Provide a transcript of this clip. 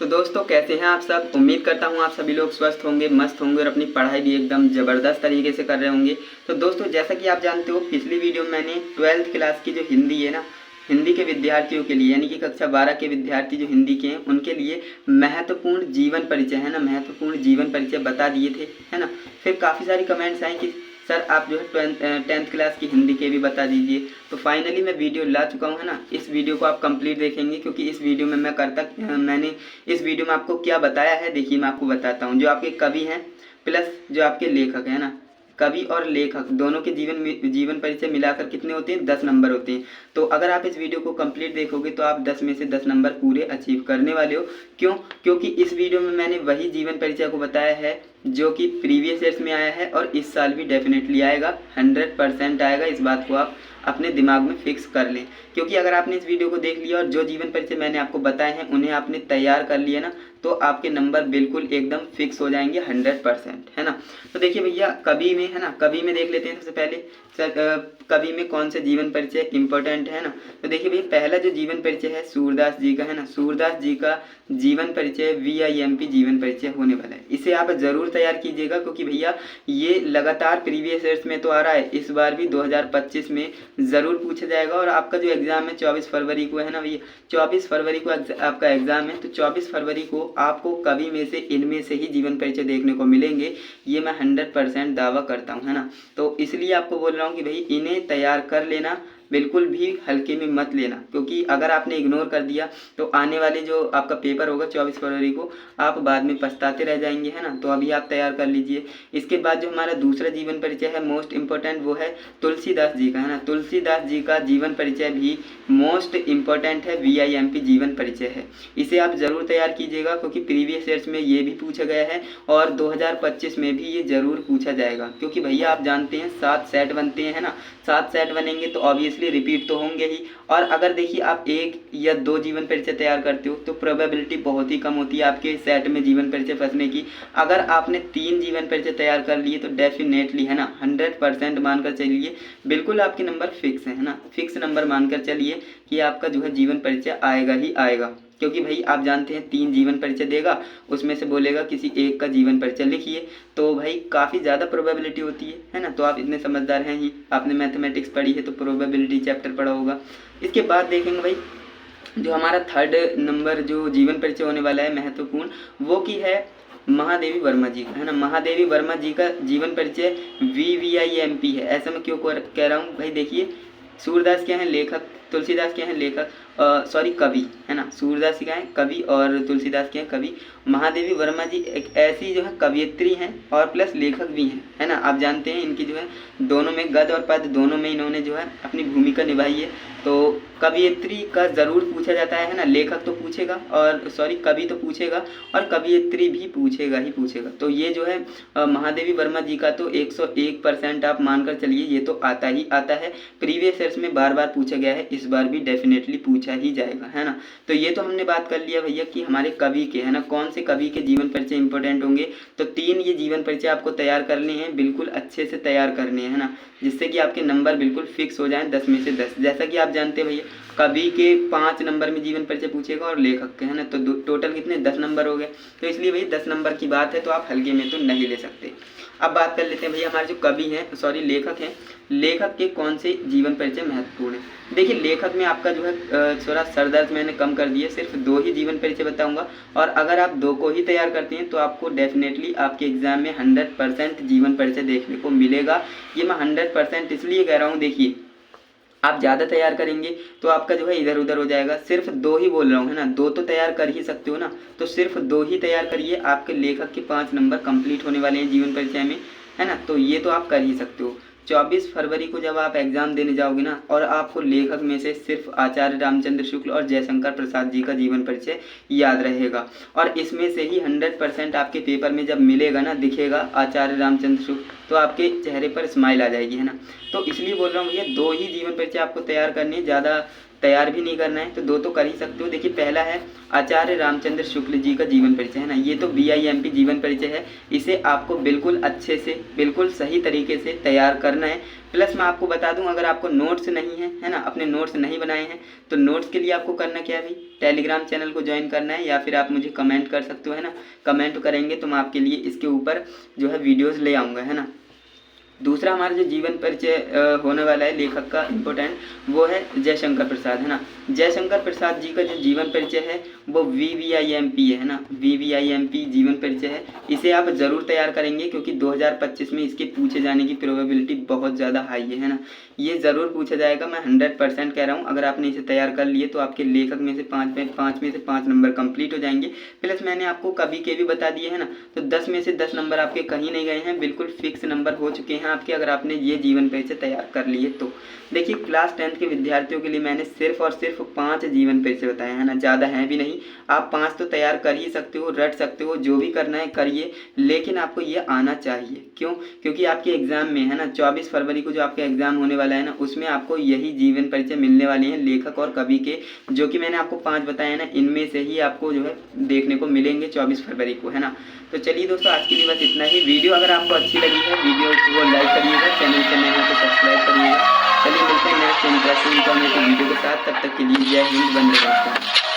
तो दोस्तों कैसे हैं आप सब। उम्मीद करता हूं आप सभी लोग स्वस्थ होंगे, मस्त होंगे और अपनी पढ़ाई भी एकदम ज़बरदस्त तरीके से कर रहे होंगे। तो दोस्तों जैसा कि आप जानते हो, पिछली वीडियो में मैंने 12th क्लास की जो हिंदी है ना, हिंदी के विद्यार्थियों के लिए यानी कि कक्षा 12 के विद्यार्थी जो हिंदी के हैं उनके लिए महत्वपूर्ण जीवन परिचय है ना, महत्वपूर्ण जीवन परिचय बता दिए थे, है ना। फिर काफ़ी सारी कमेंट्स आए कि सर आप जो है 10th क्लास की हिंदी के भी बता दीजिए। तो फाइनली मैं वीडियो ला चुका हूँ, है ना। इस वीडियो को आप कंप्लीट देखेंगे क्योंकि इस वीडियो में मैंने इस वीडियो में आपको क्या बताया है, देखिए मैं आपको बताता हूँ। जो आपके कवि हैं प्लस जो आपके लेखक हैं ना, कवि और लेखक दोनों के जीवन परिचय मिलाकर कितने होते हैं, 10 नंबर होते हैं। तो अगर आप इस वीडियो को कंप्लीट देखोगे तो आप 10 में से 10 नंबर पूरे अचीव करने वाले हो। क्यों? क्योंकि इस वीडियो में मैंने वही जीवन परिचय को बताया है जो कि प्रीवियस ईयर्स में आया है और इस साल भी डेफिनेटली आएगा, 100% आएगा। इस बात को आप अपने दिमाग में फिक्स कर लें, क्योंकि अगर आपने इस वीडियो को देख लिया और जो जीवन परिचय मैंने आपको बताए हैं उन्हें आपने तैयार कर लिया ना, तो आपके नंबर बिल्कुल एकदम फिक्स हो जाएंगे 100%, है ना। तो देखिए भैया, कवि में है ना, कवि में देख लेते हैं सबसे पहले। कवि में कौन से जीवन परिचय इंपॉर्टेंट है ना। तो देखिए भैया, पहला जो जीवन परिचय है सूरदास जी का, है ना। सूरदास जी का जीवन परिचय VIMP जीवन परिचय होने वाला है। इसे आप जरूर तैयार कीजिएगा क्योंकि भैया ये लगातार प्रीवियस ईयर्स में तो आ रहा है, इस बार भी 2025 में ज़रूर पूछा जाएगा। और आपका जो एग्ज़ाम है 24 फरवरी को, है ना भैया, 24 फरवरी को आपका एग्ज़ाम है। तो 24 फरवरी को आपको कवि में से इनमें से ही जीवन परिचय देखने को मिलेंगे, ये मैं 100% दावा करता हूँ, है ना। तो इसलिए आपको बोल रहा हूँ कि भाई इन्हें तैयार कर लेना, बिल्कुल भी हल्के में मत लेना, क्योंकि अगर आपने इग्नोर कर दिया तो आने वाले जो आपका पेपर होगा 24 फरवरी को, आप बाद में पछताते रह जाएंगे, है ना। तो अभी आप तैयार कर लीजिए। इसके बाद जो हमारा दूसरा जीवन परिचय है मोस्ट इम्पोर्टेंट, वो है तुलसीदास जी का, है ना। तुलसीदास जी का जीवन परिचय भी मोस्ट इम्पोर्टेंट है, VIMP जीवन परिचय है। इसे आप ज़रूर तैयार कीजिएगा क्योंकि प्रीवियस ईयर्स में ये भी पूछा गया है और 2025 में भी ये ज़रूर पूछा जाएगा। क्योंकि भैया आप जानते हैं 7 सेट बनते हैं, है ना। 7 सेट बनेंगे तो ऑब्वियसली रिपीट तो होंगे ही। और अगर देखिए आप 1 या 2 जीवन परिचय तैयार करते हो तो प्रोबेबिलिटी बहुत ही कम होती है आपके सेट में जीवन परिचय फंसने की। अगर आपने 3 जीवन परिचय तैयार कर लिए तो डेफिनेटली, है ना, 100% मानकर चलिए, बिल्कुल आपके नंबर फिक्स है ना। फिक्स नंबर मानकर चलिए कि आपका जो है जीवन परिचय आएगा ही आएगा। क्योंकि भाई आप जानते हैं 3 जीवन परिचय देगा, उसमें से बोलेगा किसी एक का जीवन परिचय लिखिए, तो भाई काफ़ी ज़्यादा प्रोबेबिलिटी होती है ना। तो आप इतने समझदार हैं ही, आपने मैथमेटिक्स पढ़ी है तो प्रोबेबिलिटी चैप्टर पढ़ा होगा। इसके बाद देखेंगे भाई जो हमारा थर्ड नंबर जो जीवन परिचय होने वाला है महत्वपूर्ण, वो की है महादेवी वर्मा जी का, है ना। महादेवी वर्मा जी का जीवन परिचय VVIMP है। ऐसा मैं क्यों कह रहा हूँ भाई, देखिए सूरदास क्या है लेखक, तुलसीदास क्या है लेखक, सॉरी कवि, है ना। सूरदास क्या है कवि और तुलसीदास क्या है कवि। महादेवी वर्मा जी एक ऐसी जो है कवियत्री हैं और प्लस लेखक भी हैं, है ना। आप जानते हैं इनकी जो है दोनों में गद्य और पद्य दोनों में इन्होंने जो है अपनी भूमिका निभाई है। तो कवियत्री का ज़रूर पूछा जाता है ना। लेखक तो पूछेगा और सॉरी कवि तो पूछेगा और कवियत्री भी पूछेगा ही पूछेगा। तो ये जो है महादेवी वर्मा जी का तो 101% आप मानकर चलिए, ये तो आता ही आता है। प्रीवियस ईयर्स में बार बार पूछा गया है, इस बार भी डेफिनेटली पूछा ही जाएगा, है ना। तो ये तो हमने बात कर लिया भैया कि हमारे कवि के, है ना, कौन से कवि के जीवन परिचय इंपॉर्टेंट होंगे। तो 3 ये जीवन परिचय आपको तैयार करने हैं, बिल्कुल अच्छे से तैयार करने हैं, है ना, जिससे कि आपके नंबर बिल्कुल फिक्स हो जाएं 10 में से 10। जैसा कि आप जानते हैं भैया, कवि के 5 नंबर में जीवन परिचय पूछेगा और लेखक के, है ना। तो टोटल कितने 10 नंबर हो गए। तो इसलिए भैया 10 नंबर की बात है तो आप हल्के में तो नहीं ले सकते। अब बात कर लेते हैं भैया हमारे जो कवि हैं सॉरी लेखक हैं, लेखक के कौन से जीवन परिचय महत्वपूर्ण है। देखिए लेखक में आपका जो है थोड़ा सरदर्द मैंने कम कर दिया, सिर्फ 2 ही जीवन परिचय बताऊंगा। और अगर आप 2 को ही तैयार करते हैं तो आपको डेफिनेटली आपके एग्जाम में 100% जीवन परिचय देखने को मिलेगा। ये मैं 100% इसलिए कह रहा हूँ, देखिए आप ज़्यादा तैयार करेंगे तो आपका जो है इधर उधर हो जाएगा। सिर्फ 2 ही बोल रहा हूँ, है ना, 2 तो तैयार कर ही सकते हो ना, तो सिर्फ 2 ही तैयार करिए, आपके लेखक के 5 नंबर कंप्लीट होने वाले हैं जीवन परिचय में, है ना। तो ये तो आप कर ही सकते हो। 24 फरवरी को जब आप एग्ज़ाम देने जाओगे ना, और आपको लेखक में से सिर्फ आचार्य रामचंद्र शुक्ल और जयशंकर प्रसाद जी का जीवन परिचय याद रहेगा। और इसमें से ही 100% आपके पेपर में जब मिलेगा ना, दिखेगा आचार्य रामचंद्र शुक्ल, तो आपके चेहरे पर स्माइल आ जाएगी, है ना। तो इसलिए बोल रहा हूँ भैया 2 ही जीवन परिचय आपको तैयार करनी है, ज़्यादा तैयार भी नहीं करना है तो दो तो कर ही सकते हो। देखिए पहला है आचार्य रामचंद्र शुक्ल जी का जीवन परिचय है ना, ये तो BIMP जीवन परिचय है, इसे आपको बिल्कुल अच्छे से बिल्कुल सही तरीके से तैयार करना है। प्लस मैं आपको बता दूं, अगर आपको नोट्स नहीं है ना, अपने नोट्स नहीं बनाए हैं तो नोट्स के लिए आपको करना क्या है भाई, टेलीग्राम चैनल को ज्वाइन करना है, या फिर आप मुझे कमेंट कर सकते हो है ना। कमेंट करेंगे तो मैं आपके लिए इसके ऊपर जो है वीडियोस ले आऊँगा है ना। दूसरा हमारा जो जीवन परिचय होने वाला है लेखक का इम्पोर्टेंट, वो है जयशंकर प्रसाद है ना। जयशंकर प्रसाद जी का जो जीवन परिचय है वो VVIMP है ना, VVIMP जीवन परिचय है। इसे आप ज़रूर तैयार करेंगे क्योंकि 2025 में इसके पूछे जाने की प्रोबेबिलिटी बहुत ज़्यादा हाई है ना। ये ज़रूर पूछा जाएगा, मैं 100% कह रहा हूँ। अगर आपने इसे तैयार कर लिए तो आपके लेखक में से 5 नंबर कंप्लीट हो जाएंगे। प्लस मैंने आपको कवि के भी बता दिए है ना, तो 10 में से 10 नंबर आपके कहीं नहीं गए हैं, बिल्कुल फिक्स नंबर हो चुके हैं आपके, अगर आपने ये जीवन परिचय तैयार कर लिए तो। देखिए क्लास 10th के विद्यार्थियों के लिए मैंने सिर्फ और सिर्फ 5 जीवन परिचय बताए हैं ना, ज़्यादा हैं भी नहीं। आप 5 तो तैयार कर ही सकते हो, रट सकते हो, जो भी करना है करिए, लेकिन आपको ये आना चाहिए। क्यों? क्योंकि आपके एग्जाम में है ना 24 फरवरी को जो आपका एग्जाम होने वाला है ना, उसमें आपको यही जीवन परिचय मिलने वाले हैं लेखक और कवि के, जो कि मैंने आपको 5 बताए ना, इनमें से ही आपको जो है देखने को मिलेंगे 24 फरवरी को है ना। तो चलिए दोस्तों, आज के लिए बस इतना ही। वीडियो अगर आपको अच्छी लगी है, वीडियो को लाइक करिएगा, चैनल से नए हैं तो सब्सक्राइब करिएगा। चलिए मिलते हैं नेक्स्ट इंटरेस्टिंग वीडियो के साथ, तब तक के लिए जय हिंद, वंदे मातरम।